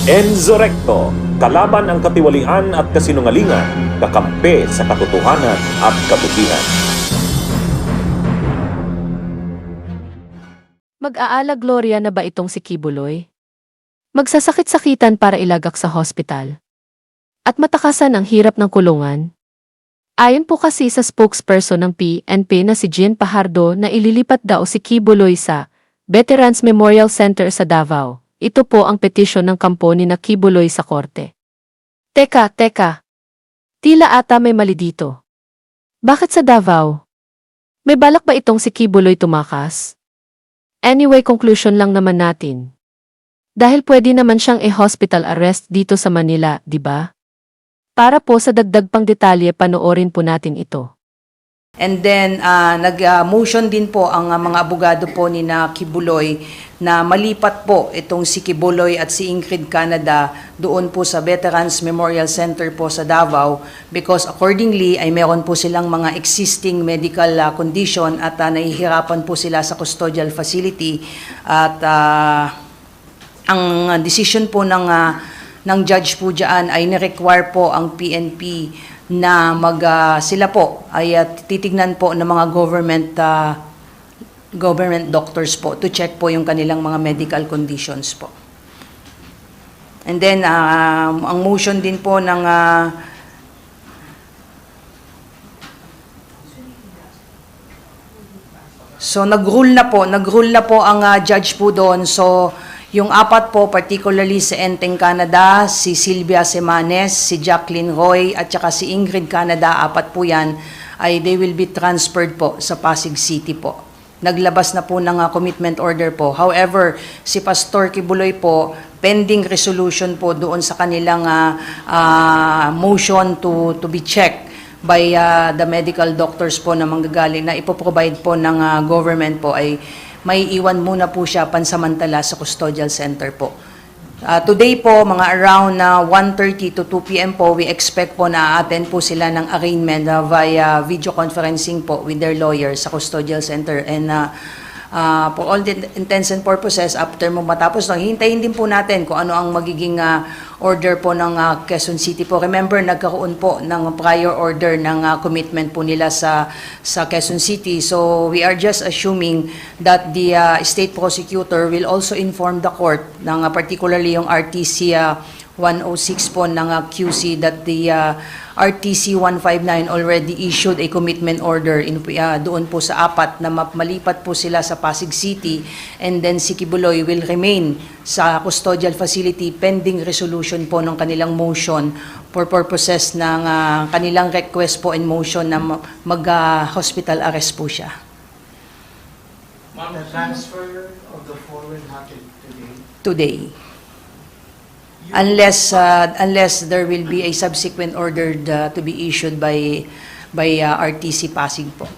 Enzo Recto, kalaban ang katiwalian at kasinungalingan, kakampi sa katotohanan at kabutihan. Mag-aala Gloria na ba itong si Kibuloy? Magsasakit-sakitan para ilagak sa hospital. At matakasan ang hirap ng kulungan. Ayon po kasi sa spokesperson ng PNP na si Jean Pajardo na ililipat daw si Kibuloy sa Veterans Memorial Center sa Davao. Ito po ang petisyon ng kampo ni na Kibuloy sa korte. Teka. Tila ata may mali dito. Bakit sa Davao? May balak ba itong si Kibuloy tumakas? Anyway, conclusion lang naman natin. Dahil pwede naman siyang i-hospital arrest dito sa Manila, di ba? Para po sa dagdag pang detalye, panoorin po natin ito. And then, nag-motion din po ang mga abogado po ni na Kibuloy na malipat po itong si Kibuloy at si Ingrid Canada doon po sa Veterans Memorial Center po sa Davao because accordingly ay meron po silang mga existing medical condition at nahihirapan po sila sa custodial facility at ang decision po ng judge po dyan ay ni-require po ang PNP na sila po ay titignan po ng mga government doctors po to check po yung kanilang mga medical conditions po. And then ang motion din po ng so nag-rule na po ang judge po doon. So yung apat po, particularly si Enteng Canada, si Sylvia Semanes, si Jacqueline Roy, at saka si Ingrid Canada, apat po yan, ay they will be transferred po sa Pasig City po. Naglabas na po ng commitment order po. However, si Pastor Kibuloy po, pending resolution po doon sa kanilang motion to be checked by the medical doctors po na manggagaling, na ipoprovide po ng government po ay may iwan muna po siya pansamantala sa custodial center po. Today po, mga around 1:30 to 2 p.m. po, we expect po na attend po sila ng arraignment via video conferencing po with their lawyers sa custodial center. And for all the intents and purposes, after mo matapos, hintayin din po natin kung ano ang magiging order po ng Quezon City po. Remember, nagkaroon po ng prior order ng commitment po nila sa Quezon City. So we are just assuming that the state prosecutor will also inform the court ng particularly yung RTC 106 po ng QC that the RTC 159 already issued a commitment order doon po sa apat na malipat po sila sa Pasig City, and then si Kibuloy will remain sa custodial facility pending resolution po ng kanilang motion for purposes ng kanilang request po and motion na mag-hospital arrest po siya. The transfer of the four will happen today. Today. Unless there will be a subsequent order to be issued by RTC Pasig po.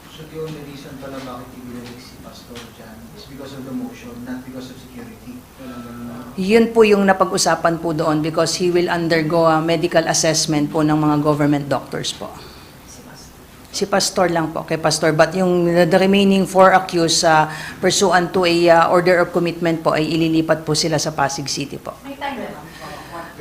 So the only reason pala bakit ibinalik si Pastor dyan is because of the motion, not because of security. Yun po yung napag-usapan po doon because he will undergo a medical assessment po ng mga government doctors po. Si Pastor lang po, kay Pastor. But yung the remaining four accused pursuant to a order of commitment po ay ililipat po sila sa Pasig City po.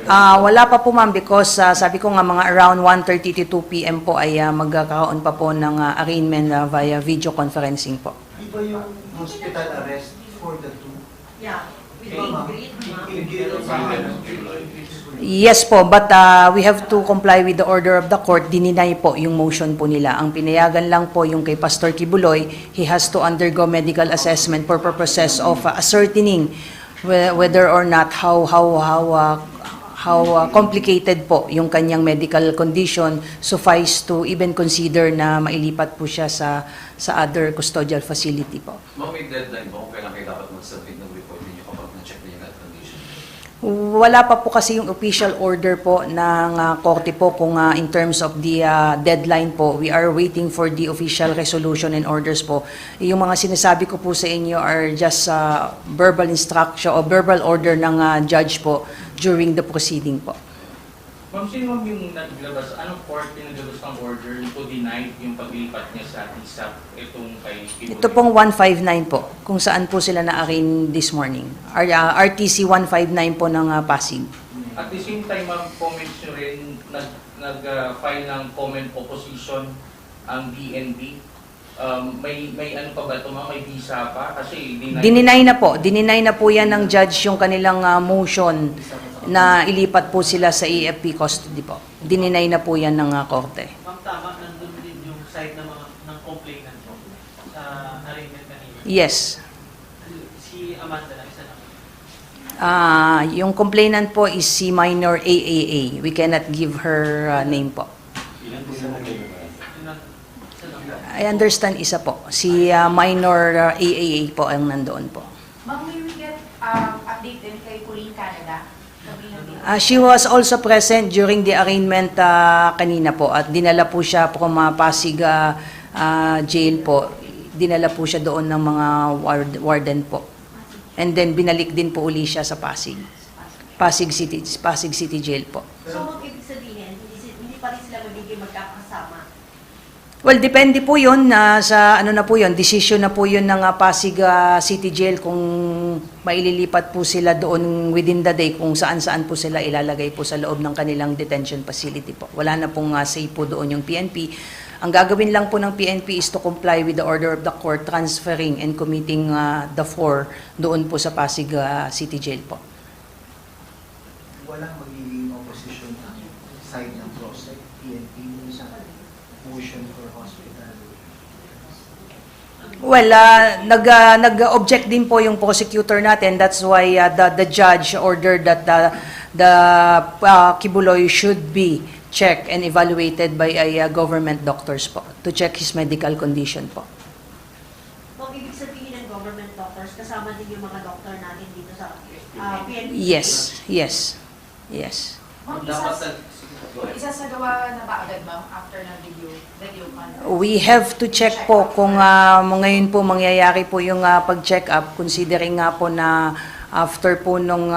Wala pa po ma'am because sabi ko nga mga around 1:30 to 2 p.m. po ay magkakaroon pa po ng arraignment via video conferencing po. Di ba yung hospital arrest for the two? Yeah. Yes po, but we have to comply with the order of the court. Dininay po yung motion po nila. Ang pinayagan lang po yung kay Pastor Kibuloy, he has to undergo medical assessment for purposes of ascertaining whether or not how complicated po yung kanyang medical condition suffice to even consider na mailipat po siya sa other custodial facility po. Ma'am, may deadline ba kung kailan kayo dapat mag-submit ng report ninyo kapag na-check niyo yung health condition? Wala pa po kasi yung official order po ng korte po kung in terms of the deadline po. We are waiting for the official resolution and orders po. Yung mga sinasabi ko po sa inyo are just verbal instruction o verbal order ng judge po during the proceeding po. Ma'am, sino ma'am yung naglabas, anong court yung naglabas ng order to deny yung paglipat niya sa TISAP itong kay Kibuloy? Ito pong 159 po, kung saan po sila na-arraign this morning. RTC 159 po ng Pasig. At the same time, ma'am, comments nyo rin, nag-file ng comment opposition ang DNB. May ano pa ba ito, ma'am? May visa pa? Kasi Dininay na po yan ng judge yung kanilang motion na ilipat po sila sa AFP custody po. Dininay na po yan ng korte. Ma'am, tama, nandun din yung side ng complainant po sa arraignment kanina. Yes. Si Amanda lang, isa lang. Yung complainant po is si minor AAA. We cannot give her name po. Yun lang, isa lang. I understand isa po. Si minor AAA po ang nandoon po. Ma'am, may we get update din kay Pauline Canada? She was also present during the arraignment kanina po at dinala po siya from Pasig jail po. Dinala po siya doon ng mga warden po. And then binalik din po uli siya sa Pasig. Pasig City Jail po. So, ma'am, ibig sabihin, hindi pa rin sila magiging magkakasama? Well, depende po yun sa ano na po yun, decision na po yun ng Pasig City Jail kung maililipat po sila doon within the day kung saan-saan po sila ilalagay po sa loob ng kanilang detention facility po. Wala na pong say po doon yung PNP. Ang gagawin lang po ng PNP is to comply with the order of the court transferring and committing the four doon po sa Pasig City Jail po. Walang magiging opposition side ng PROSEC, PNP, sa motion for hospital. Well, nag-object din po yung prosecutor natin. That's why the judge ordered that the Kibuloy should be checked and evaluated by government doctors po to check his medical condition po. Ma'am, ibig sabihin ng government doctors, kasama din yung mga doktor natin dito sa PNP? Yes. Ma'am, isasagawa na ba agad, ma'am, after ng video conference? We have to check po kung ngayon po mangyayari po yung pag-check up considering nga po na after po nung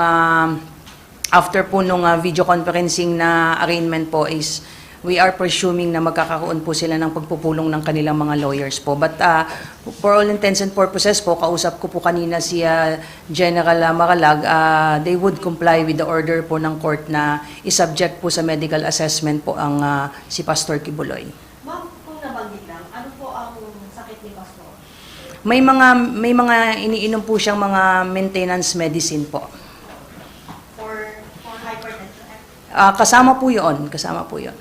video conferencing na arraignment po is we are presuming na magkakaroon po sila ng pagpupulong ng kanilang mga lawyers po. But for all intents and purposes po, kausap ko po kanina si General Maralag, they would comply with the order po ng court na isubject po sa medical assessment po ang si Pastor Kibuloy. Ma'am, kung nabanggit lang, ano po ang sakit ni Pastor? May mga iniinom po siyang mga maintenance medicine po. For hypertension? Kasama po 'yon.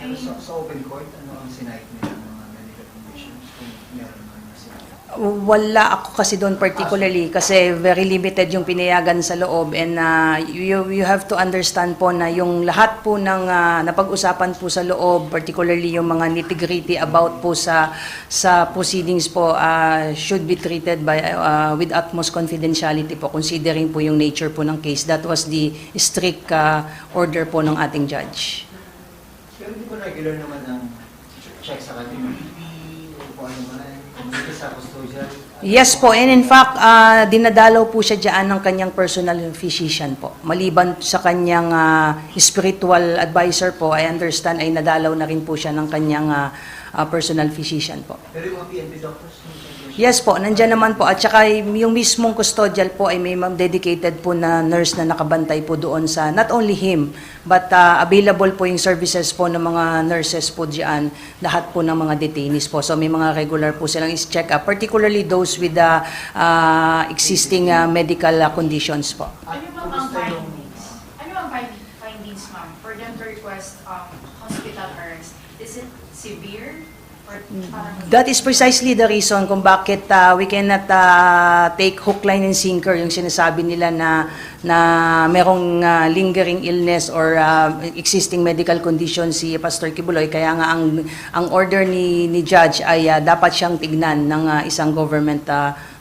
Pero sa open court, ano ang sinight nila ng mga medical conditions kung meron man na sila? Wala ako kasi doon particularly kasi very limited yung pinayagan sa loob and you have to understand po na yung lahat po ng napag-usapan po sa loob, particularly yung mga nitty-gritty about po sa proceedings po should be treated by with utmost confidentiality po considering po yung nature po ng case. That was the strict order po ng ating judge. Pero di ba regular naman ang check sa kanya? Kung ano man, dito sa custodial? Yes po, and in fact, dinadalaw po siya dyan ng kanyang personal physician po. Maliban sa kanyang spiritual advisor po, I understand ay nadalaw na rin po siya ng kanyang personal physician po. Pero yung mga PNP doctors? Yes po, nandyan naman po. At saka yung mismong custodial po ay may dedicated po na nurse na nakabantay po doon sa, not only him, but available po yung services po ng mga nurses po dyan, lahat po ng mga detainees po. So may mga regular po silang is-check up, particularly those with the existing medical conditions po. Ano bang ang findings? Ano ang findings, ma'am, for them to request hospital arrest? Is it severe? Or parang That is precisely the reason kung bakit we cannot take hook, line, and sinker yung sinasabi nila na merong lingering illness or existing medical condition si Pastor Kibuloy. Kaya nga ang order ni Judge ay dapat siyang tignan ng isang government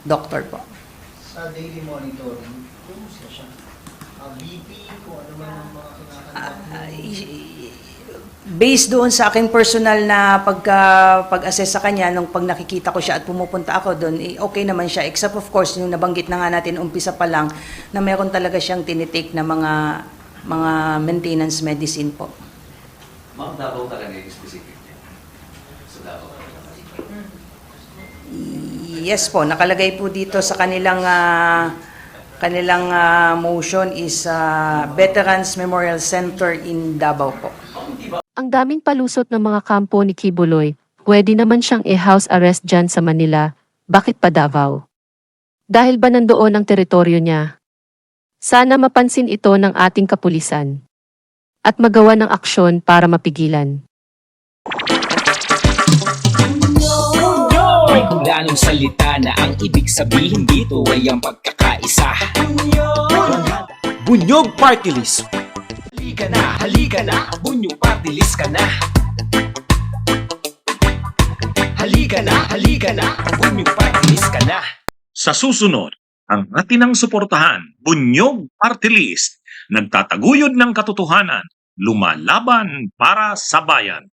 doctor po. Sa daily monitoring, kumusta siya? BP, kung ano man ang mga kinakanta. Based doon sa aking personal na pag-assess sa kanya, nung pag nakikita ko siya at pumupunta ako doon, okay naman siya. Except of course, yung nabanggit na nga natin umpisa pa lang, na meron talaga siyang tinitake na mga mga maintenance medicine po. Ma'am, Davao talaga yung specific niya. Sa Davao talaga. Yes po, nakalagay po dito sa kanilang motion is Veterans Memorial Center in Davao po. Ang daming palusot ng mga kampo ni Kibuloy, pwede naman siyang i-house arrest dyan sa Manila, bakit pa Davao? Dahil ba nandoon ang teritoryo niya? Sana mapansin ito ng ating kapulisan at magawa ng aksyon para mapigilan. May kulanong salita na ang ibig sabihin dito ay ang pagkakaisa. Bunyog Party List. Halika na, Bunyog Party List ka na. Halika na, Bunyog Party List ka na. Sa susunod, ang atinang suportahan, Bunyog Party List, nagtataguyod ng katotohanan, lumalaban para sa bayan.